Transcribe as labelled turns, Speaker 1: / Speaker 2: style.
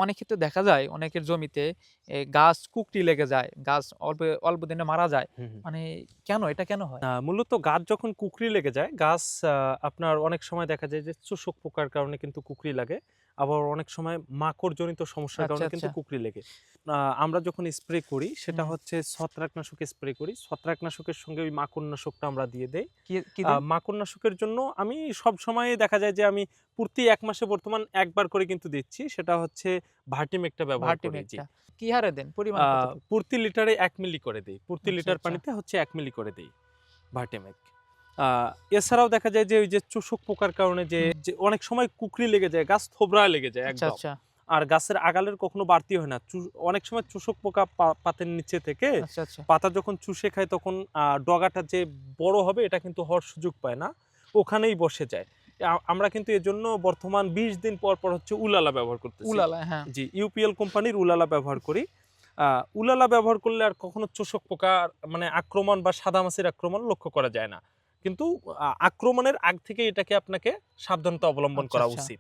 Speaker 1: অনেক ক্ষেত্রে দেখা যায় অনেকের জমিতে গাছ কুকরি লেগে যায়, গাছ অল্প অল্প দিনে মারা যায়।
Speaker 2: হুম, হুম।
Speaker 1: মানে কেন? এটা কেন হয়?
Speaker 2: মূলত গাছ যখন কুকরি লেগে যায়, গাছ আপনার অনেক সময় দেখা যায় যে চোষক পোকার কারণে কিন্তু কুকরি লাগে। আবার অনেক সময় মাকড়জনিত সমস্যার
Speaker 1: আচ্ছা,
Speaker 2: কারণে কিন্তু
Speaker 1: আচ্ছা।
Speaker 2: কুকরি লেগে। আমরা যখন স্প্রে করি সেটা
Speaker 1: হুম।
Speaker 2: হচ্ছে ছত্রাকনাশক স্প্রে করি। ছত্রাকনাশকের সঙ্গে ওই মাকড়নাশকটা আমরা দিয়ে দেই।
Speaker 1: কি দেন?
Speaker 2: মাকড়নাশকের জন্য আমি সবসময়ই দেখা যায় যে আমি প্রতি ১ মাসে বর্তমান ১ বার করে কিন্তু দিচ্ছি। সেটা হচ্ছে ভার্টিমেক্টটা ব্যবহার করি। জি।
Speaker 1: ভার্টিমেক্টটা। কি হারে দেন? পরিমাণ
Speaker 2: আ
Speaker 1: কতটুকু?
Speaker 2: প্রতি লিটারে ১ মিলি করে দেই। প্রতি
Speaker 1: আচ্ছা,
Speaker 2: লিটার
Speaker 1: আচ্ছা।
Speaker 2: পানিতে হচ্ছে ১ মিলি করে দেই ভার্টিমেক। আ এছাড়াও দেখা যায় যে ওই যে চোষক পোকার কারণে যে,
Speaker 1: হুম।
Speaker 2: যে অনেক সময় কুকরি লেগে যায়, গাছ থোবরায় লেগে যায়
Speaker 1: আচ্ছা,
Speaker 2: একদম।
Speaker 1: আচ্ছা।
Speaker 2: আর গাছের আগালের কখনো বাড়তি হয় না। অনেক সময় চোষক পোকা পাতের নিচে থেকে
Speaker 1: আচ্ছা, আচ্ছা।
Speaker 2: পাতা যখন চুষে খায় তখন ডগাটা যে বড় হবে এটা কিন্তু হওয়ার সুযোগ পায় না। ওখানেই বসে যায়। আমরা কিন্তু এজন্য বর্তমান ২০ দিন পর, পর হচ্ছে উলালা ব্যবহার করতেছি।
Speaker 1: উলালা হ্যাঁ।
Speaker 2: জি, ইউপিএল কোম্পানির উলালা ব্যবহার করি। আ উলালা ব্যবহার করলে আর কখনো চোষক পোকার মানে আক্রমণ বা সাদামাছির আক্রমণ লক্ষ্য করা যায় না। কিন্তু আক্রমণের আগ থেকে এটাকে আপনাকে সাবধানতা অবলম্বন
Speaker 1: আচ্ছা,
Speaker 2: করা
Speaker 1: আচ্ছা।
Speaker 2: উচিত।